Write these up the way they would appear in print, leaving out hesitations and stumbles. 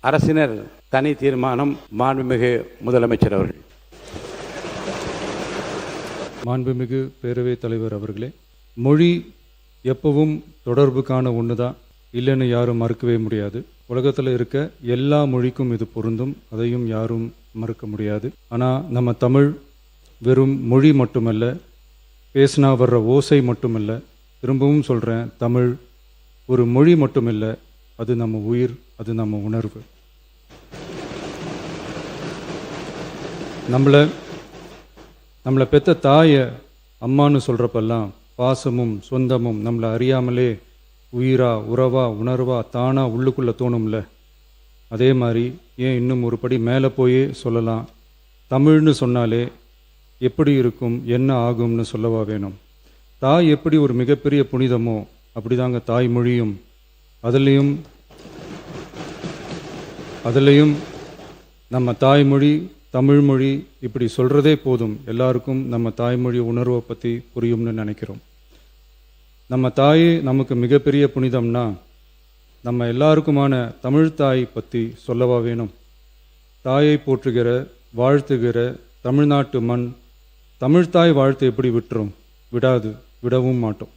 அரசினர் தனி தீர்மானம். மாண்புமிகு முதலமைச்சர் அவர்கள். மாண்புமிகு பேரவைத் தலைவர் அவர்களே, மொழி எப்பவும் தொடர்புக்கான ஒன்று தான், இல்லைன்னு யாரும் மறுக்கவே முடியாது. உலகத்தில் இருக்க எல்லா மொழிக்கும் இது பொருந்தும், அதையும் யாரும் மறுக்க முடியாது. ஆனால் நம்ம தமிழ் வெறும் மொழி மட்டுமல்ல, பேசினா வர்ற ஓசை மட்டுமல்ல, திரும்பவும் சொல்கிறேன், தமிழ் ஒரு மொழி மட்டுமில்லை, அது நம்ம உயிர், அது நம்ம உணர்வு. நம்மளை பெற்ற தாயை அம்மானு சொல்கிறப்பெல்லாம் பாசமும் சொந்தமும் நம்மளை அறியாமலே உயிரா உறவா உணர்வா தானா உள்ளுக்குள்ளே தோணும்ல. அதே மாதிரி ஏன் இன்னும் ஒரு படி மேலே போயே சொல்லலாம், தமிழ்னு சொன்னாலே எப்படி இருக்கும், என்ன ஆகும்னு சொல்லவா வேணும். தாய் எப்படி ஒரு மிகப்பெரிய புனிதமோ அப்படிதாங்க தாய்மொழியும். அதுலேயும் நம்ம தாய்மொழி தமிழ்மொழி இப்படி சொல்கிறதே போதும், எல்லாருக்கும் நம்ம தாய்மொழி உணர்வை பற்றி புரியும்னு நினைக்கிறோம். நம்ம தாயே நமக்கு மிகப்பெரிய புனிதம்னா நம்ம எல்லாருக்குமான தமிழ் தாய் பற்றி சொல்லவா வேணும். தாயை போற்றுகிற வாழ்த்துகிற தமிழ்நாட்டு மண் தமிழ்தாய் வாழ்த்து எப்படி விட்டுரும்? விடவும் மாட்டோம்.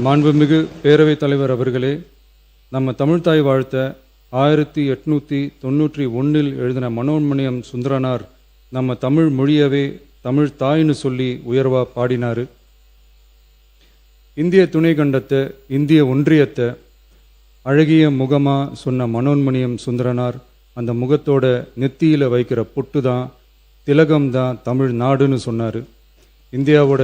மாண்புமிகு பேரவைத் தலைவர் அவர்களே, நம்ம தமிழ்தாய் வாழ்த்த 1891 எழுதின மனோன்மணியம் சுந்தரனார் நம்ம தமிழ் மொழியவே தமிழ் தாய்னு சொல்லி உயர்வா பாடினார். இந்திய துணைக்கண்டத்தை இந்திய ஒன்றியத்தை அழகிய முகமா சொன்ன மனோன்மணியம் சுந்தரனார் அந்த முகத்தோட நெத்தியில் வைக்கிற பொட்டு தான் திலகம் தான் தமிழ் நாடுன்னு சொன்னார். இந்தியாவோட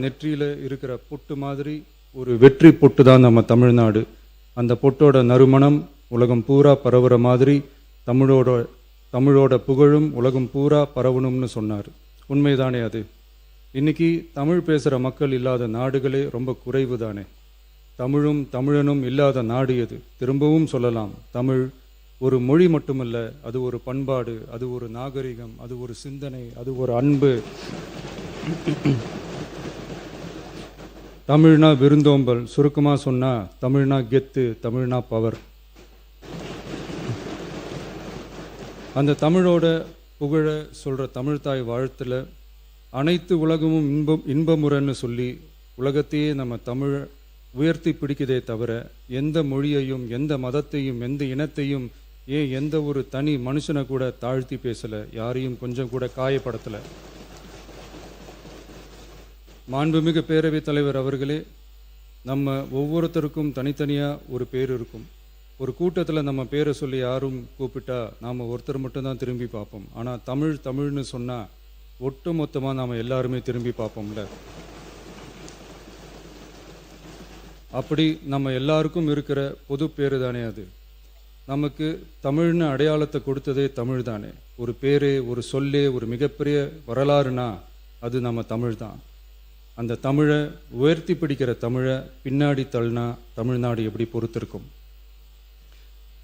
நெற்றியில் இருக்கிற பொட்டு மாதிரி ஒரு வெற்றி பொட்டு தான் நம்ம தமிழ்நாடு. அந்த பொட்டோட நறுமணம் உலகம் பூரா பரவுற மாதிரி தமிழோட புகழும் உலகம் பூரா பரவணும்னு சொன்னார். உண்மைதானே அது? இன்னைக்கு தமிழ் பேசுகிற மக்கள் இல்லாத நாடுகளே ரொம்ப குறைவு தானே. தமிழும் தமிழனும் இல்லாத நாடு எது? திரும்பவும் சொல்லலாம், தமிழ் ஒரு மொழி மட்டுமல்ல, அது ஒரு பண்பாடு, அது ஒரு நாகரிகம், அது ஒரு சிந்தனை, அது ஒரு அன்பு. தமிழ்னா விருந்தோம்பல், சுருக்கமாக சொன்னால் தமிழ்னா கெத்து, தமிழ்னா பவர். அந்த தமிழோட புகழ சொல்கிற தமிழ்தாய் வாழ்த்தில் அனைத்து உலகமும் இன்பமுறன்னு சொல்லி உலகத்தையே நம்ம தமிழ் உயர்த்தி பிடிக்குதே தவிர எந்த மொழியையும் எந்த மதத்தையும் எந்த இனத்தையும் ஏன் எந்த ஒரு தனி மனுஷனை கூட தாழ்த்தி பேசலை, யாரையும் கொஞ்சம் கூட காயப்படுத்தலை. மாண்புமிகு பேரவைத் தலைவர் அவர்களே, நம்ம ஒவ்வொருத்தருக்கும் தனித்தனியாக ஒரு பேர் இருக்கும். ஒரு கூட்டத்தில் நம்ம பேரை சொல்லி யாரும் கூப்பிட்டா நாம் ஒருத்தர் மட்டும்தான் திரும்பி பார்ப்போம். ஆனால் தமிழ்னு சொன்னால் ஒட்டு மொத்தமாக நாம் எல்லாருமே திரும்பி பார்ப்போம்ல. அப்படி நம்ம எல்லாருக்கும் இருக்கிற பொது பேரு தானே அது. நமக்கு தமிழ்னு அடையாளத்தை கொடுத்ததே தமிழ் தானே. ஒரு பேரே, ஒரு சொல்லே, ஒரு மிகப்பெரிய வரலாறுனா அது நம்ம தமிழ் தான். அந்த தமிழை உயர்த்தி பிடிக்கிற தமிழை பின்னாடி தள்ளினா தமிழ்நாடு எப்படி பொறுத்திருக்கும்?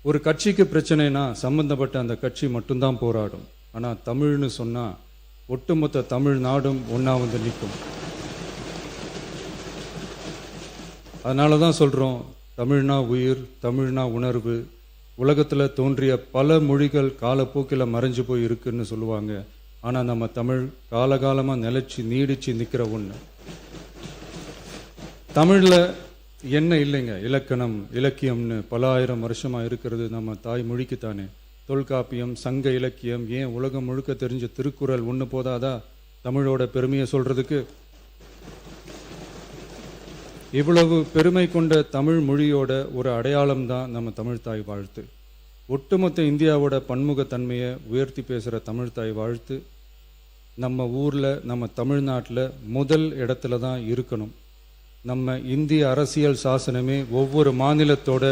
ஒரு கட்சிக்கு பிரச்சனைனா சம்பந்தப்பட்ட அந்த கட்சி மட்டும்தான் போராடும். ஆனால் தமிழ்னு சொன்னால் ஒட்டுமொத்த தமிழ்நாடும் ஒன்றா வந்து நிற்கும். அதனால தான் சொல்கிறோம், தமிழ்னா உயிர், தமிழ்னா உணர்வு. உலகத்தில் தோன்றிய பல மொழிகள் காலப்போக்கில் மறைஞ்சு போய் இருக்குன்னு சொல்லுவாங்க. ஆனால் நம்ம தமிழ் காலகாலமாக நிலைச்சி நீடிச்சு நிற்கிற ஒன்று. தமிழில் என்ன இல்லைங்க, இலக்கணம் இலக்கியம்னு பல ஆயிரம் வருஷமாக இருக்கிறது நம்ம தாய்மொழிக்குத்தானே. தொல்காப்பியம், சங்க இலக்கியம், ஏன் உலகம் முழுக்க தெரிஞ்ச திருக்குறள் ஒன்று போதாதா தமிழோட பெருமையை சொல்கிறதுக்கு? இவ்வளவு பெருமை கொண்ட தமிழ் மொழியோட ஒரு அடையாளம் தான் நம்ம தமிழ்தாய் வாழ்த்து. ஒட்டுமொத்த இந்தியாவோட பன்முகத்தன்மையை உயர்த்தி பேசுகிற தமிழ்தாய் வாழ்த்து நம்ம ஊரில், நம்ம தமிழ்நாட்டில் முதல் இடத்துல தான் இருக்கணும். நம்ம இந்திய அரசியல் சாசனமே ஒவ்வொரு மாநிலத்தோட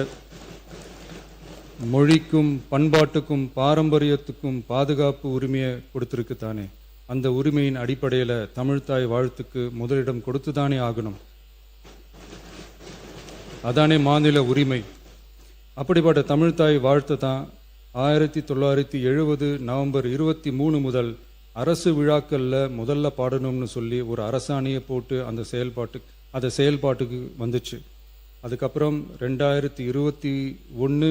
மொழிக்கும் பண்பாட்டுக்கும் பாரம்பரியத்துக்கும் பாதுகாப்பு உரிமையை கொடுத்துருக்கு தானே. அந்த உரிமையின் அடிப்படையில் தமிழ்தாய் வாழ்த்துக்கு முதலிடம் கொடுத்து தானே ஆகணும். அதானே மாநில உரிமை. அப்படிப்பட்ட தமிழ்தாய் வாழ்த்து தான் 1970 நவம்பர் 23 முதல் அரசு விழாக்களில் முதல்ல பாடணும்னு சொல்லி ஒரு அரசாணையை போட்டு அந்த செயல்பாட்டுக்கு வந்துச்சு. அதுக்கப்புறம் 2021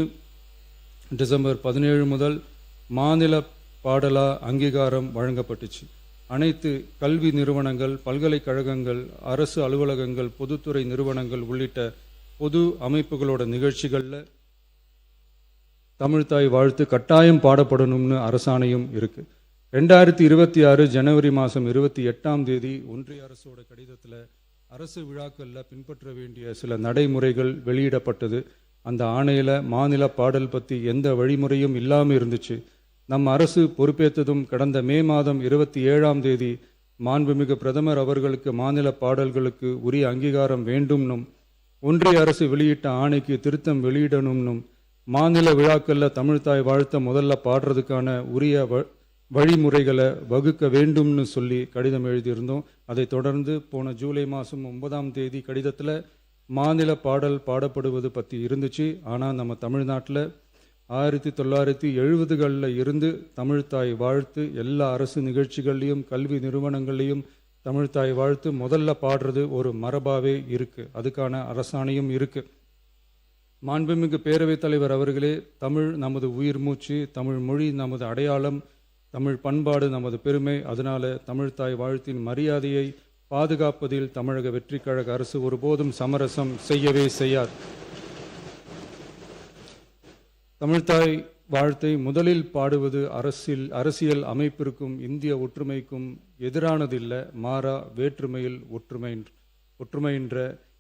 டிசம்பர் 17 முதல் மாநில பாடலா அங்கீகாரம் வழங்கப்பட்டுச்சு. அனைத்து கல்வி நிறுவனங்கள், பல்கலைக்கழகங்கள், அரசு அலுவலகங்கள், பொதுத்துறை நிறுவனங்கள் உள்ளிட்ட பொது அமைப்புகளோட நிகழ்ச்சிகளில் தமிழ்தாய் வாழ்த்து கட்டாயம் பாடப்படணும்னு அரசாணையும் இருக்கு. 2026 ஜனவரி மாதம் 28 ஒன்றிய அரசோட கடிதத்தில் அரசு விழாக்களில் பின்பற்ற வேண்டிய சில நடைமுறைகள் வெளியிடப்பட்டது. அந்த ஆணையில் மாநில பாடல் பற்றி எந்த வழிமுறையும் இல்லாமல் இருந்துச்சு. நம்ம அரசு பொறுப்பேற்றதும் கடந்த மே மாதம் 27 மாண்புமிகு பிரதமர் அவர்களுக்கு மாநில பாடல்களுக்கு உரிய அங்கீகாரம் வேண்டும்னும், ஒன்றிய அரசு வெளியிட்ட ஆணைக்கு திருத்தம் வெளியிடணும்னும், மாநில விழாக்களில் தமிழ்தாய் வாழ்த்த முதல்ல பாடுறதுக்கான உரிய வழிமுறைகளை வகுக்க வேண்டும்னு சொல்லி கடிதம் எழுதியிருந்தோம். அதை தொடர்ந்து போன ஜூலை மாதம் 9 கடிதத்தில் மாநில பாடல் பாடப்படுவது பற்றி இருந்துச்சு. ஆனால் நம்ம தமிழ்நாட்டில் 1970களில் இருந்து தமிழ்தாய் வாழ்த்து எல்லா அரசு நிகழ்ச்சிகள்லையும் கல்வி நிறுவனங்கள்லையும் தமிழ்தாய் வாழ்த்து முதல்ல பாடுறது ஒரு மரபாவே இருக்கு. அதுக்கான அரசாணையும் இருக்கு. மாண்புமிகு பேரவைத் தலைவர் அவர்களே, தமிழ் நமது உயிர் மூச்சு, தமிழ் மொழி நமது அடையாளம், தமிழ் பண்பாடு நமது பெருமை. அதனால தமிழ்தாய் வாழ்த்தின் மரியாதையை பாதுகாப்பதில் தமிழக வெற்றிக் கழக அரசு ஒருபோதும் சமரசம் செய்யவே செய்யாது. தமிழ்தாய் வாழ்த்தை முதலில் பாடுவது அரசியல் அமைப்பிற்கும் இந்திய ஒற்றுமைக்கும் எதிரானதில்லை. மாறா வேற்றுமையில் ஒற்றுமைன்ற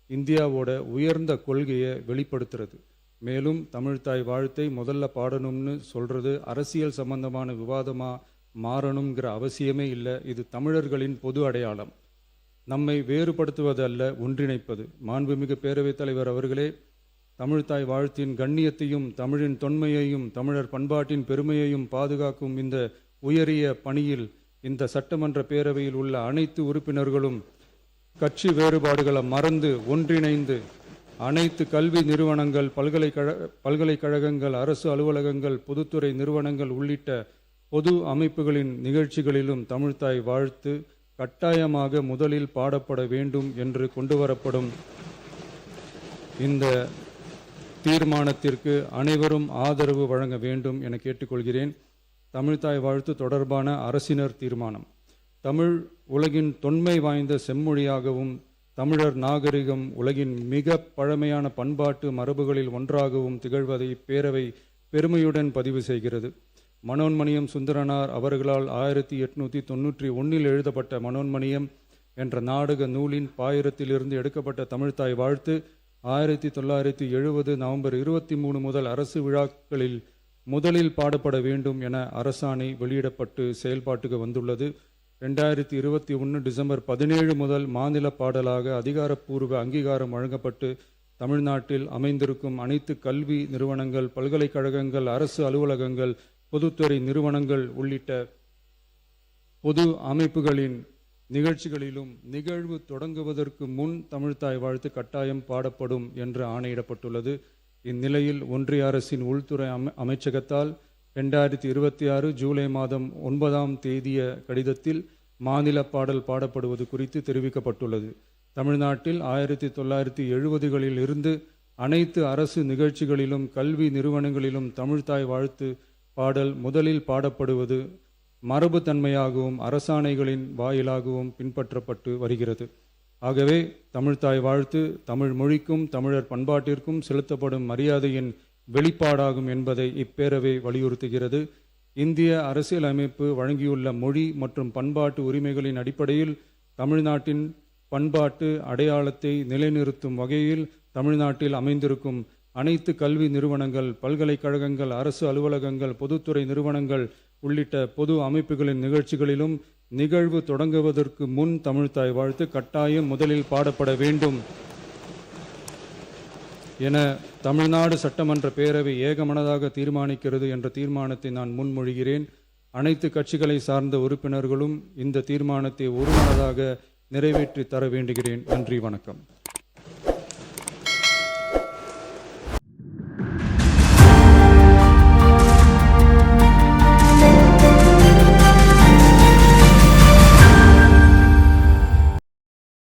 இந்தியாவோட உயர்ந்த கொள்கையை வெளிப்படுத்துறது. மேலும் தமிழ்தாய் வாழ்த்தை முதல்ல பாடணும்னு சொல்றது அரசியல் சம்பந்தமான விவாதமா மாறணுங்கிற அவசியமே இல்லை. இது தமிழர்களின் பொது அடையாளம். நம்மை வேறுபடுத்துவது அல்ல, ஒன்றிணைப்பது. மாண்புமிகு பேரவைத் தலைவர் அவர்களே, தமிழ்தாய் வாழ்த்தின் கண்ணியத்தையும் தமிழின் தொன்மையையும் தமிழர் பண்பாட்டின் பெருமையையும் பாதுகாக்கும் இந்த உயரிய பணியில் இந்த சட்டமன்ற பேரவையில் உள்ள அனைத்து உறுப்பினர்களும் கட்சி வேறுபாடுகளை மறந்து ஒன்றிணைந்து அனைத்து கல்வி நிறுவனங்கள், பல்கலைக்கழகங்கள், அரசு அலுவலகங்கள், பொதுத்துறை நிறுவனங்கள் உள்ளிட்ட பொது அமைப்புகளின் நிகழ்ச்சிகளிலும் தமிழ்தாய் வாழ்த்து கட்டாயமாக முதலில் பாடப்பட வேண்டும் என்று கொண்டுவரப்படும் இந்த தீர்மானத்திற்கு அனைவரும் ஆதரவு வழங்க வேண்டும் என கேட்டுக்கொள்கிறேன். தமிழ்தாய் வாழ்த்து தொடர்பான அரசினர் தீர்மானம். தமிழ் உலகின் தொன்மை வாய்ந்த செம்மொழியாகவும் தமிழர் நாகரிகம் உலகின் மிக பழமையான பண்பாட்டு மரபுகளில் ஒன்றாகவும் திகழ்வதை பேரவை பெருமையுடன் பதிவு செய்கிறது. மனோன்மணியம் சுந்தரனார் அவர்களால் 1891 எழுதப்பட்ட மனோன்மணியம் என்ற நாடக நூலின் பாயிரத்திலிருந்து எடுக்கப்பட்ட தமிழ்தாய் வாழ்த்து 1970 நவம்பர் 23 முதல் அரசு விழாக்களில் முதலில் பாடப்பட வேண்டும் என அரசாணை வெளியிடப்பட்டு செயல்பாட்டுக்கு வந்துள்ளது. 2021 டிசம்பர் 17 முதல் மாநில பாடலாக அதிகாரப்பூர்வ அங்கீகாரம் வழங்கப்பட்டு தமிழ்நாட்டில் அமைந்திருக்கும் அனைத்து கல்வி நிறுவனங்கள், பல்கலைக்கழகங்கள், அரசு அலுவலகங்கள், பொதுத்துறை நிறுவனங்கள் உள்ளிட்ட பொது அமைப்புகளின் நிகழ்ச்சிகளிலும் நிகழ்வு தொடங்குவதற்கு முன் தமிழ்தாய் வாழ்த்து கட்டாயம் பாடப்படும் என்று ஆணையிடப்பட்டுள்ளது. இந்நிலையில் ஒன்றிய அரசின் உள்துறை அமைச்சகத்தால் 2026 ஜூலை மாதம் 9 கடிதத்தில் மாநில பாடல் பாடப்படுவது குறித்து தெரிவிக்கப்பட்டுள்ளது. தமிழ்நாட்டில் 1970களில் இருந்து அனைத்து அரசு நிகழ்ச்சிகளிலும் கல்வி நிறுவனங்களிலும் தமிழ்தாய் வாழ்த்து பாடல் முதலில் பாடப்படுவது மரபுத்தன்மையாகவும் அரசாணைகளின் வாயிலாகவும் பின்பற்றப்பட்டு வருகிறது. ஆகவே தமிழ்தாய் வாழ்த்து தமிழ் மொழிக்கும் தமிழர் பண்பாட்டிற்கும் செலுத்தப்படும் மரியாதையின் வெளிப்பாடாகும் என்பதை இப்பேரவை வலியுறுத்துகிறது. இந்திய அரசியலமைப்பு வழங்கியுள்ள மொழி மற்றும் பண்பாட்டு உரிமைகளின் அடிப்படையில் தமிழ்நாட்டின் பண்பாட்டு அடையாளத்தை நிலைநிறுத்தும் வகையில் தமிழ்நாட்டில் அமைந்திருக்கும் அனைத்து கல்வி நிறுவனங்கள், பல்கலைக்கழகங்கள், அரசு அலுவலகங்கள், பொதுத்துறை நிறுவனங்கள் உள்ளிட்ட பொது அமைப்புகளின் நிகழ்ச்சிகளிலும் நிகழ்வு தொடங்குவதற்கு முன் தமிழ்தாய் வாழ்த்து கட்டாயம் முதலில் பாடப்பட வேண்டும் என தமிழ்நாடு சட்டமன்ற பேரவை ஏகமனதாக தீர்மானிக்கிறது என்ற தீர்மானத்தை நான் முன்மொழிகிறேன். அனைத்து கட்சிகளை சார்ந்த உறுப்பினர்களும் இந்த தீர்மானத்தை ஒருமனதாக நிறைவேற்றி தர வேண்டுகிறேன். நன்றி, வணக்கம்.